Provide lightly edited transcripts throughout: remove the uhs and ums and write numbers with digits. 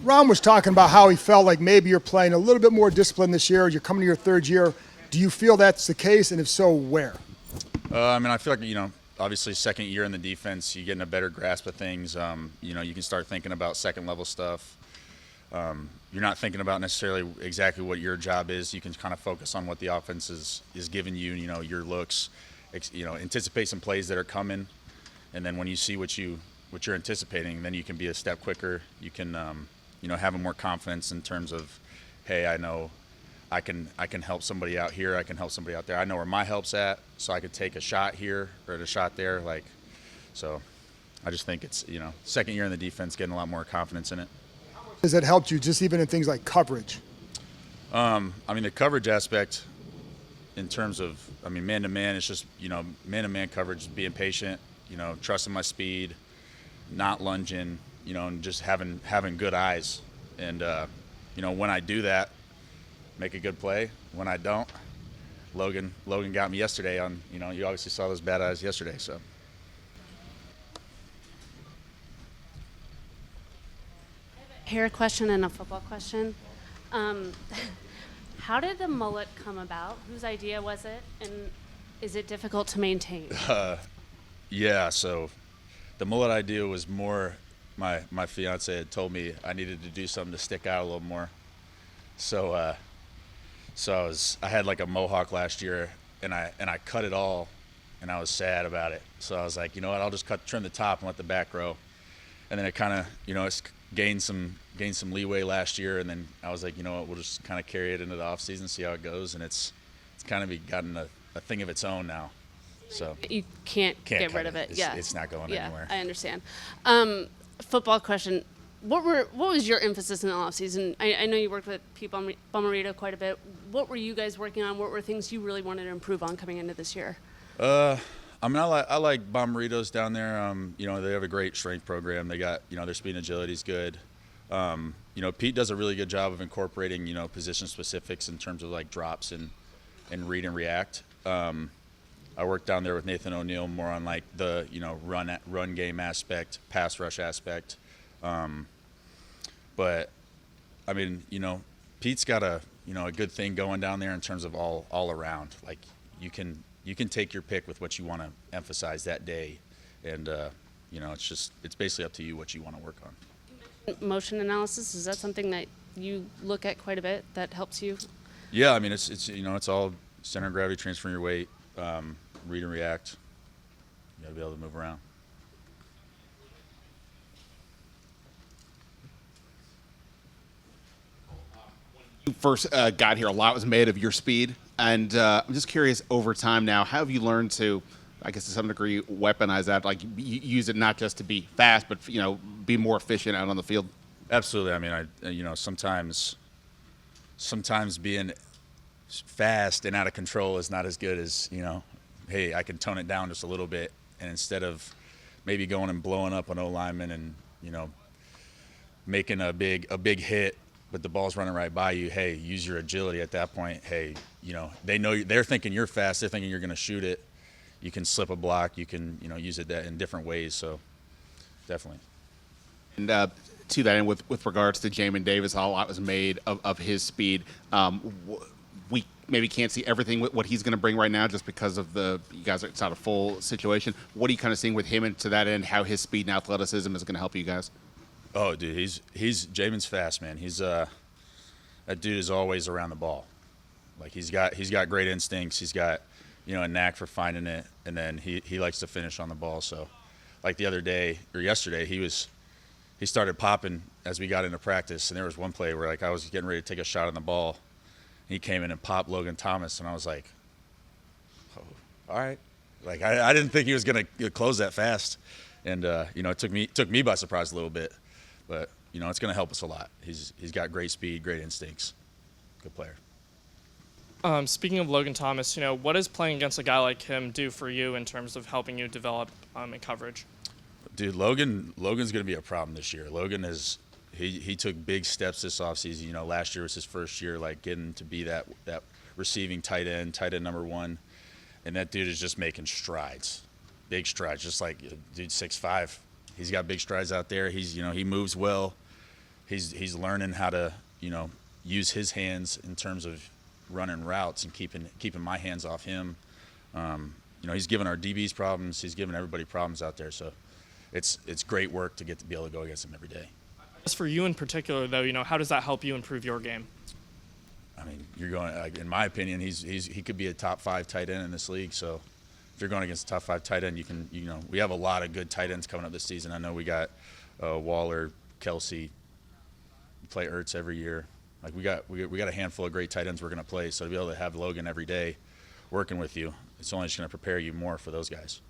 Ron was talking about how he felt like maybe you're playing a little bit more disciplined this year. You're coming to your third year. Do you feel that's the case, and if so, where? I mean, I feel like, obviously second year in the defense, you're getting a better grasp of things. You can start thinking about second-level stuff. You're not thinking about necessarily exactly what your job is. You can kind of focus on what the offense is giving you, your looks, anticipate some plays that are coming. And then when you see what you're anticipating, then you can be a step quicker. You can, have more confidence in terms of, hey, I know I can help somebody out here. I can help somebody out there. I know where my help's at, so I could take a shot here or a shot there. So I just think it's, second year in the defense, getting a lot more confidence in it. Has it helped you just even in things like coverage? I mean, the coverage aspect in terms of, man-to-man, it's just, man-to-man coverage, being patient, trusting my speed, not lunging, and just having good eyes. And, when I do that, make a good play. When I don't, Logan got me yesterday on, you obviously saw those bad eyes yesterday, so. Hair question and a football question. How did the mullet come about? Whose idea was it? And is it difficult to maintain? Yeah, so the mullet idea was more my fiance had told me I needed to do something to stick out a little more. So I had like a mohawk last year, and I cut it all, and I was sad about it. So I was like, you know what, I'll just trim the top and let the back grow. And then it kind of, it's gained some leeway last year, and then I was like, you know what, we'll just kind of carry it into the off season, see how it goes, and it's kind of gotten a thing of its own now. So you can't get rid of it. It's not going anywhere. I understand. Football question. What was your emphasis in the offseason? I know you worked with Pete Bomarito quite a bit. What were you guys working on? What were things you really wanted to improve on coming into this year? I like Bomarito's down there. They have a great strength program. They got, their speed and agility is good. Pete does a really good job of incorporating, position specifics in terms of like drops and read and react. I worked down there with Nathan O'Neill more on like the, run game aspect, pass rush aspect. But I mean, Pete's got a good thing going down there in terms of all around. Like you can take your pick with what you want to emphasize that day. And, it's basically up to you what you want to work on. Motion analysis, is that something that you look at quite a bit that helps you? Yeah. I mean, it's all center of gravity, transferring your weight, read and react. You got to be able to move around. You first got here, a lot was made of your speed, and I'm just curious, over time now, how have you learned to, I guess to some degree, weaponize that, like use it not just to be fast, but be more efficient out on the field? Absolutely. I mean, sometimes being fast and out of control is not as good as, hey, I can tone it down just a little bit, and instead of maybe going and blowing up an O-lineman and, making a big hit, but the ball's running right by you, hey, use your agility at that point. Hey, they know they're thinking you're fast. They're thinking you're going to shoot it. You can slip a block. You can, use it in different ways. So definitely. And to that end, with regards to Jamin Davis, a lot was made of his speed. We maybe can't see everything with what he's going to bring right now just because of you guys, it's not a full situation. What are you kind of seeing with him, and to that end, how his speed and athleticism is going to help you guys? Oh, dude, Jamin's fast, man. That dude is always around the ball. Like he's got great instincts. He's got, a knack for finding it, and then he likes to finish on the ball. So, like the other day or yesterday, he started popping as we got into practice, and there was one play where like I was getting ready to take a shot on the ball, and he came in and popped Logan Thomas, and I was like, oh, all right. Like I didn't think he was gonna close that fast, and it took me by surprise a little bit. But, it's going to help us a lot. He's got great speed, great instincts. Good player. Speaking of Logan Thomas, what does playing against a guy like him do for you in terms of helping you develop in coverage? Dude, Logan's going to be a problem this year. Logan he took big steps this offseason. Last year was his first year, like getting to be that receiving tight end number one. And that dude is just making strides, big strides, just like dude 6'5". He's got big strides out there. He's, he moves well. he's learning how to, use his hands in terms of running routes and keeping my hands off him. He's giving our DBs problems. He's giving everybody problems out there. So it's great work to be able to go against him every day. Just for you in particular, though, how does that help you improve your game? I mean, you're going. In my opinion, he could be a top 5 tight end in this league. So if you're going against a top 5 tight end, we have a lot of good tight ends coming up this season. I know we got Waller, Kelsey. We play Ertz every year. Like we got a handful of great tight ends we're going to play. So to be able to have Logan every day working with you, it's only just going to prepare you more for those guys.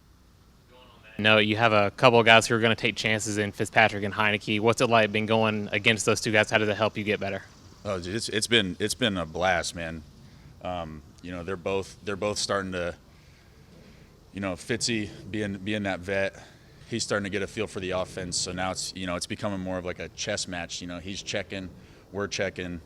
No, you have a couple of guys who are going to take chances in Fitzpatrick and Heineke. What's it like being going against those two guys? How does it help you get better? Oh, dude, it's been a blast, man. They're both starting to, Fitzy being that vet, he's starting to get a feel for the offense. So now it's becoming more of like a chess match. He's checking, we're checking.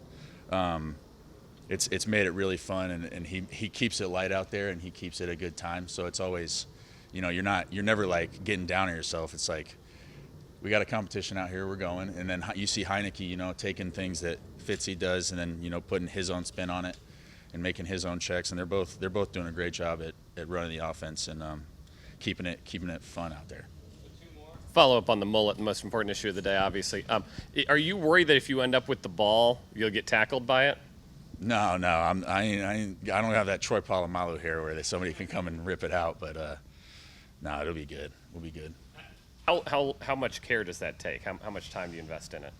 It's made it really fun, and he keeps it light out there, and he keeps it a good time. So it's always, you're never like getting down on yourself. It's like, we got a competition out here, we're going. And then you see Heineke, taking things that Fitzy does and then, putting his own spin on it and making his own checks. And they're both doing a great job at running the offense and keeping it fun out there. Follow up on the mullet, the most important issue of the day, obviously. Are you worried that if you end up with the ball, you'll get tackled by it? No, I don't have that Troy Polamalu hair where somebody can come and rip it out. But no, it'll be good. We'll be good. How much care does that take? How much time do you invest in it?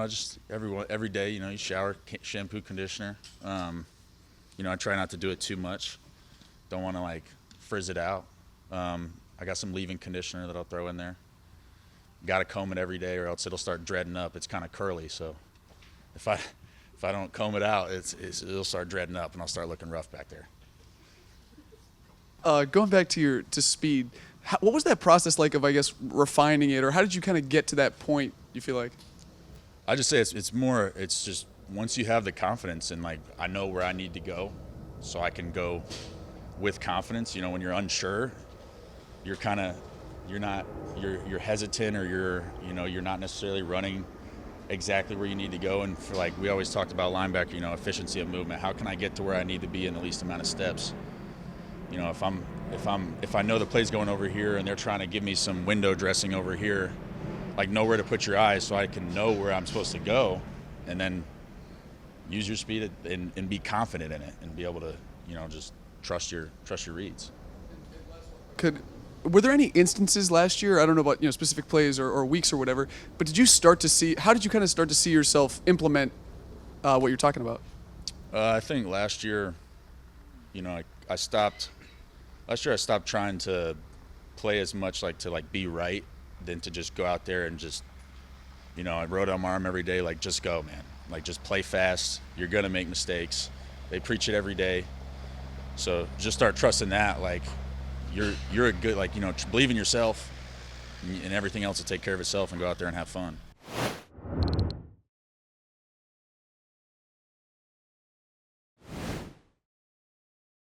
Just every day, you shower, shampoo, conditioner. I try not to do it too much. Don't want to frizz it out. I got some leave-in conditioner that I'll throw in there. Got to comb it every day, or else it'll start dreading up. It's kind of curly, so if I don't comb it out, it'll start dreading up, and I'll start looking rough back there. Going back to speed, what was that process like of, I guess, refining it, or how did you kind of get to that point, you feel like? I just say it's just once you have the confidence and I know where I need to go, so I can go with confidence. When you're unsure, you're hesitant, or you're not necessarily running exactly where you need to go. And for we always talked about linebacker, efficiency of movement. How can I get to where I need to be in the least amount of steps? If I know the play's going over here and they're trying to give me some window dressing over here, know where to put your eyes so I can know where I'm supposed to go, and then use your speed and be confident in it and be able to, just trust your reads. Were there any instances last year, I don't know about specific plays or weeks or whatever, but how did you kind of start to see yourself implement what you're talking about? I think last year, I stopped trying to play as much to be right than to just go out there and just, I wrote on my arm every day, just go, man. Just play fast. You're going to make mistakes. They preach it every day. So just start trusting that, you're a good, believe in yourself, and everything else will take care of itself, and go out there and have fun.